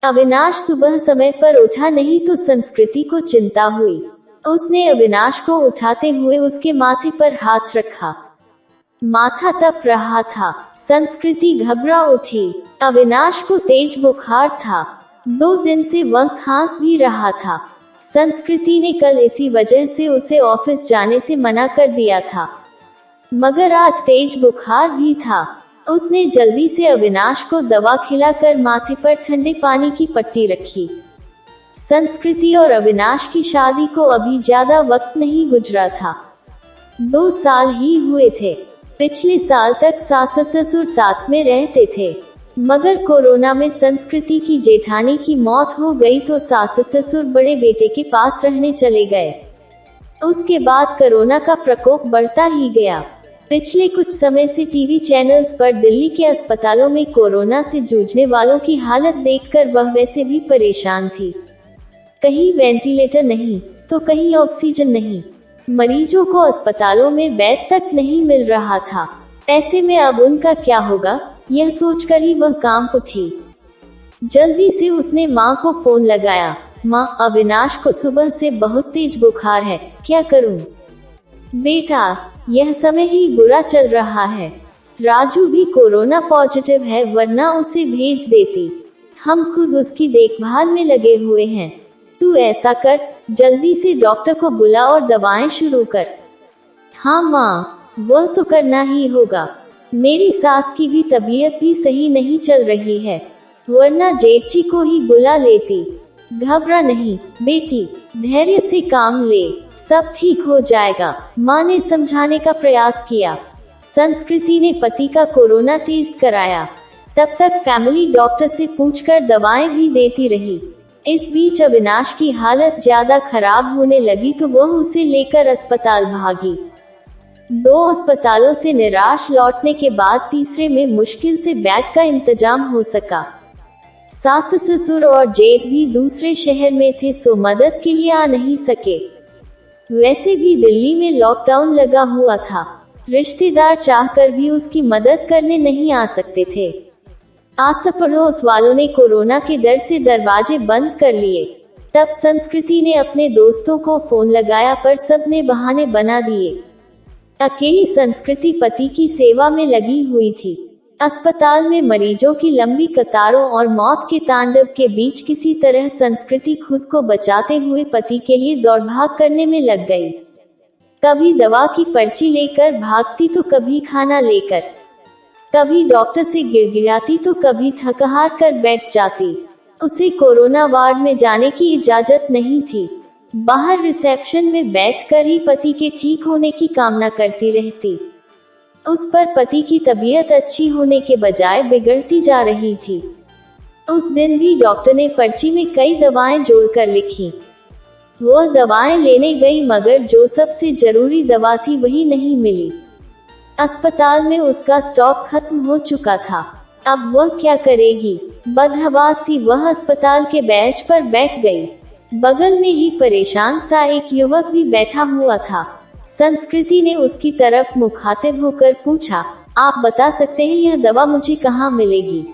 अविनाश सुबह समय पर उठा नहीं तो संस्कृति को चिंता हुई। उसने अविनाश को उठाते हुए उसके माथे पर हाथ रखा। माथा तप रहा था। संस्कृति घबरा उठी। अविनाश को तेज बुखार था। 2 दिन से वह खांस भी रहा था। संस्कृति ने कल इसी वजह से उसे ऑफिस जाने से मना कर दिया था, मगर आज तेज बुखार भी था। उसने जल्दी से अविनाश को दवा खिलाकर माथे पर ठंडे पानी की पट्टी रखी। संस्कृति और अविनाश की शादी को अभी ज्यादा वक्त नहीं गुजरा था। 2 साल ही हुए थे। पिछले साल तक सास ससुर साथ में रहते थे, मगर कोरोना में संस्कृति की जेठानी की मौत हो गई तो सास ससुर बड़े बेटे के पास रहने चले गए। उसके बाद कोरोना का प्रकोप बढ़ता ही गया। पिछले कुछ समय से टीवी चैनल्स पर दिल्ली के अस्पतालों में कोरोना से जूझने वालों की हालत देखकर वह वैसे भी परेशान थी। कहीं वेंटिलेटर नहीं तो कहीं ऑक्सीजन नहीं। मरीजों को अस्पतालों में बेड तक नहीं मिल रहा था। ऐसे में अब उनका क्या होगा, यह सोचकर ही वह काम उठी। जल्दी से उसने माँ को फोन लगाया। माँ, अविनाश को सुबह से बहुत तेज बुखार है, क्या करूँ? बेटा, यह समय ही बुरा चल रहा है। राजू भी कोरोना पॉजिटिव है, वरना उसे भेज देती। हम खुद उसकी देखभाल में लगे हुए हैं। तू ऐसा कर, जल्दी से डॉक्टर को बुला और दवाएं शुरू कर। हाँ माँ, वह तो करना ही होगा। मेरी सास की भी तबीयत भी सही नहीं चल रही है, वरना जेठी को ही बुला लेती। घबरा नहीं बेटी, धैर्य से काम ले, सब ठीक हो जाएगा, माँ ने समझाने का प्रयास किया। संस्कृति ने पति का कोरोना टेस्ट कराया। तब तक फैमिली डॉक्टर से पूछकर दवाएं भी देती रही। इस बीच अविनाश की हालत ज्यादा खराब होने लगी तो वह उसे लेकर अस्पताल भागी। 2 अस्पतालों से निराश लौटने के बाद तीसरे में मुश्किल से बेड का इंतजाम हो सका। सास ससुर और जेठ भी दूसरे शहर में थे, सो मदद के लिए आ नहीं सके। वैसे भी दिल्ली में लॉकडाउन लगा हुआ था। रिश्तेदार चाहकर भी उसकी मदद करने नहीं आ सकते थे। आस पड़ोस वालों ने कोरोना के डर से दरवाजे बंद कर लिए। तब संस्कृति ने अपने दोस्तों को फोन लगाया, पर सबने बहाने बना दिए। अकेली संस्कृति पति की सेवा में लगी हुई थी। अस्पताल में मरीजों की लंबी कतारों और मौत के तांडव के बीच किसी तरह संस्कृति खुद को बचाते हुए पति के लिए दौड़भाग करने में लग गई। कभी दवा की पर्ची लेकर भागती तो कभी खाना लेकर, कभी डॉक्टर से गिड़गिड़ाती तो कभी थक-हार कर बैठ जाती। उसे कोरोना वार्ड में जाने की इजाजत नहीं थी। बाहर रिसेप्शन में बैठकर ही पति के ठीक होने की कामना करती रहती। उस पर पति की तबीयत अच्छी होने के बजाय बिगड़ती जा रही थी। उस दिन भी डॉक्टर ने पर्ची में कई दवाएं जोड़कर लिखी। वो दवाएं लेने गई, मगर जो सबसे जरूरी दवा थी वही नहीं मिली। अस्पताल में उसका स्टॉक खत्म हो चुका था। अब वह क्या करेगी? बदहवास सी वह अस्पताल के बेंच पर बैठ गई। बगल में ही परेशान सा एक युवक भी बैठा हुआ था। संस्कृति ने उसकी तरफ मुखातिब होकर पूछा, आप बता सकते हैं यह दवा मुझे कहाँ मिलेगी?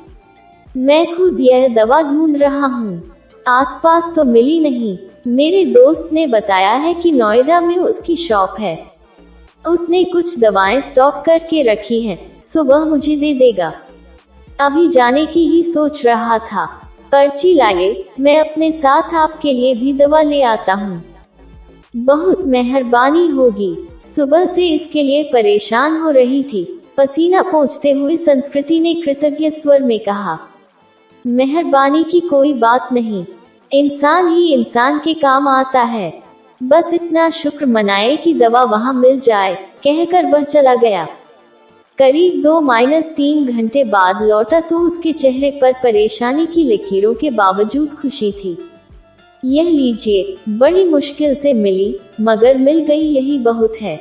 मैं खुद यह दवा ढूंढ रहा हूँ, आसपास तो मिली नहीं। मेरे दोस्त ने बताया है कि नोएडा में उसकी शॉप है। उसने कुछ दवाएं स्टॉक करके रखी हैं, सुबह मुझे दे देगा। अभी जाने की ही सोच रहा था। पर्ची लाइए, मैं अपने साथ आपके लिए भी दवा ले आता हूँ। बहुत मेहरबानी होगी। सुबह से इसके लिए परेशान हो रही थी। पसीना पोंछते हुए संस्कृति ने कृतज्ञ स्वर में कहा, मेहरबानी की कोई बात नहीं, इंसान ही इंसान के काम आता है। बस इतना शुक्र मनाए कि दवा वहां मिल जाए, कहकर वह चला गया। करीब 2-3 घंटे बाद लौटा तो उसके चेहरे पर परेशानी की लकीरों के बावजूद खुशी थी। यह लीजिए, बड़ी मुश्किल से मिली, मगर मिल गई, यही बहुत है।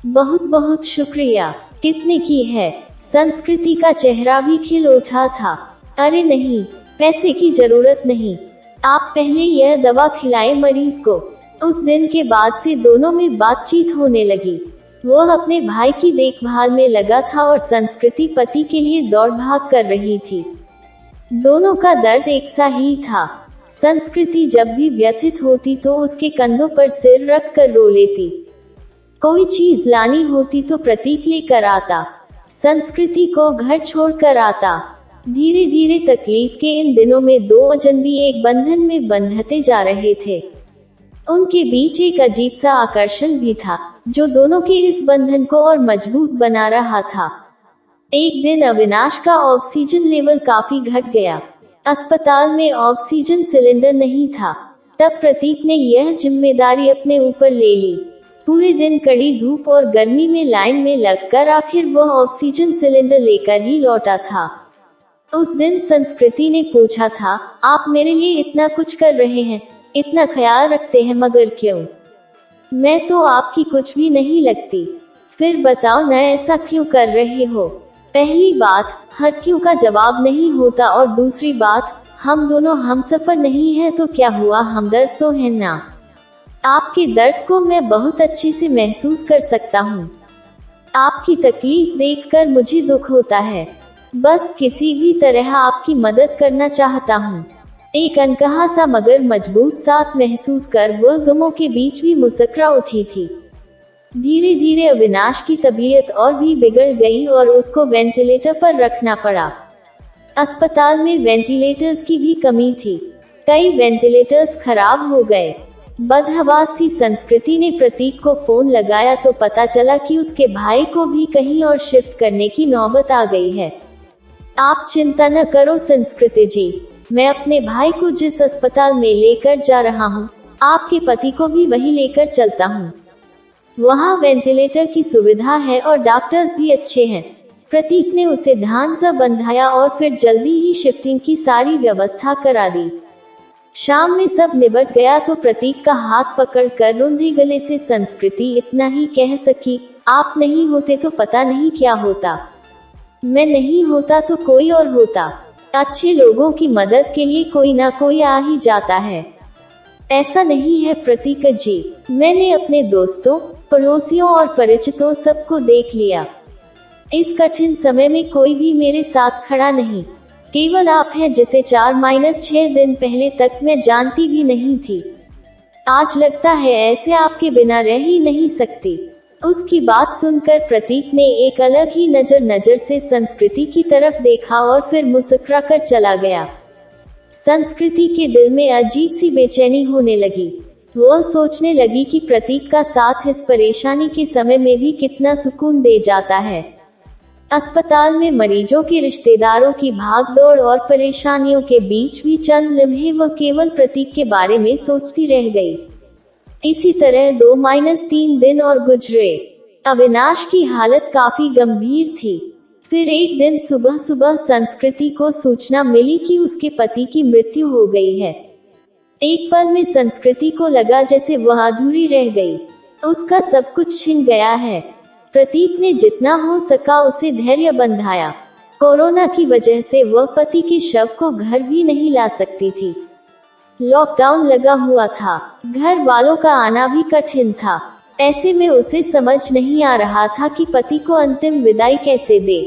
बहुत बहुत शुक्रिया। कितने की है? संस्कृति का चेहरा भी खिल उठा था। अरे नहीं, पैसे की जरूरत नहीं, आप पहले यह दवा खिलाए मरीज को। उस दिन के बाद से दोनों में बातचीत होने लगी। वह अपने भाई की देखभाल में लगा था और संस्कृति पति के लिए दौड़ भाग कर रही थी। दोनों का दर्द एक सा ही था। संस्कृति जब भी व्यथित होती तो उसके कंधों पर सिर रख कर रो लेती। कोई चीज लानी होती तो प्रतीक लेकर आता। संस्कृति को घर छोड़कर आता। धीरे धीरे तकलीफ के इन दिनों में दो अजनबी एक बंधन में बंधते जा रहे थे। उनके बीच एक अजीब सा आकर्षण भी था, जो दोनों के इस बंधन को और मजबूत बना रहा था। एक दिन अविनाश का ऑक्सीजन लेवल काफी घट गया। अस्पताल में ऑक्सीजन सिलेंडर नहीं था। तब प्रतीक ने यह जिम्मेदारी अपने ऊपर ले ली। पूरे दिन कड़ी धूप और गर्मी में लाइन में लगकर आखिर वह ऑक्सीजन सिलेंडर लेकर ही लौटा था। उस दिन संस्कृति ने पूछा था, आप मेरे लिए इतना कुछ कर रहे हैं, इतना ख्याल रखते हैं, मगर क्यों? मैं तो आपकी कुछ भी नहीं लगती। फिर बताओ न, ऐसा क्यों कर रहे हो? पहली बात, हर क्यों का जवाब नहीं होता, और दूसरी बात, हम दोनों हमसफर नहीं हैं तो क्या हुआ, हमदर्द तो है ना। आपके दर्द को मैं बहुत अच्छे से महसूस कर सकता हूँ। आपकी तकलीफ देखकर मुझे दुख होता है। बस किसी भी तरह आपकी मदद करना चाहता हूँ। एक अनकहा सा मगर मजबूत साथ महसूस कर वह गमों के बीच भी मुस्कुरा उठी थी। धीरे धीरे अविनाश की तबीयत और भी बिगड़ गई और उसको वेंटिलेटर पर रखना पड़ा। अस्पताल में वेंटिलेटर्स की भी कमी थी। कई वेंटिलेटर्स खराब हो गए। बदहवास थी। संस्कृति ने प्रतीक को फोन लगाया तो पता चला कि उसके भाई को भी कहीं और शिफ्ट करने की नौबत आ गई है। आप चिंता न करो संस्कृति जी, मैं अपने भाई को जिस अस्पताल में लेकर जा रहा हूँ, आपके पति को भी वहीं लेकर चलता हूँ। वहाँ वेंटिलेटर की सुविधा है और डॉक्टर्स भी अच्छे हैं। प्रतीक ने उसे ध्यान से बंधाया और फिर जल्दी ही शिफ्टिंग की सारी व्यवस्था करा दी। शाम में सब निबट गया तो प्रतीक का हाथ पकड़कर रुंधे गले से संस्कृति इतना ही कह सकी, आप नहीं होते तो पता नहीं क्या होता। मैं नहीं होता तो कोई और होता। अच्छे लोगों की मदद के लिए कोई ना कोई आ ही जाता है। ऐसा नहीं है प्रतीक जी, मैंने अपने दोस्तों, पड़ोसियों और परिचितों सबको देख लिया। इस कठिन समय में कोई भी मेरे साथ खड़ा नहीं। केवल आप हैं जिसे 4-6 दिन पहले तक मैं जानती भी नहीं थी। आज लगता है ऐसे आपके बिना रह ही नहीं सकती। उसकी बात सुनकर प्रतीक ने एक अलग ही नजर से संस्कृति की तरफ देखा और फिर मुस्कुरा कर चला गया। संस्कृति के दिल में अजीब सी बेचैनी होने लगी। वह सोचने लगी कि प्रतीक का साथ इस परेशानी के समय में भी कितना सुकून दे जाता है। अस्पताल में मरीजों के रिश्तेदारों की भागदौड़ और परेशानियों के बीच भी चंद लम्हे वह केवल प्रतीक के बारे में सोचती रह गई। इसी तरह 2-3 दिन और गुजरे। अविनाश की हालत काफी गंभीर थी। फिर एक दिन सुबह संस्कृति को सूचना मिली कि उसके पति की मृत्यु हो गई है। एक पल में संस्कृति को लगा जैसे वह अधूरी रह गई। उसका सब कुछ छिन गया है। प्रतीक ने जितना हो सका उसे धैर्य बंधाया। कोरोना की वजह से वह पति के शव को घर भी नहीं ला सकती थी। लॉकडाउन लगा हुआ था। घर वालों का आना भी कठिन था। ऐसे में उसे समझ नहीं आ रहा था कि पति को अंतिम विदाई कैसे दे।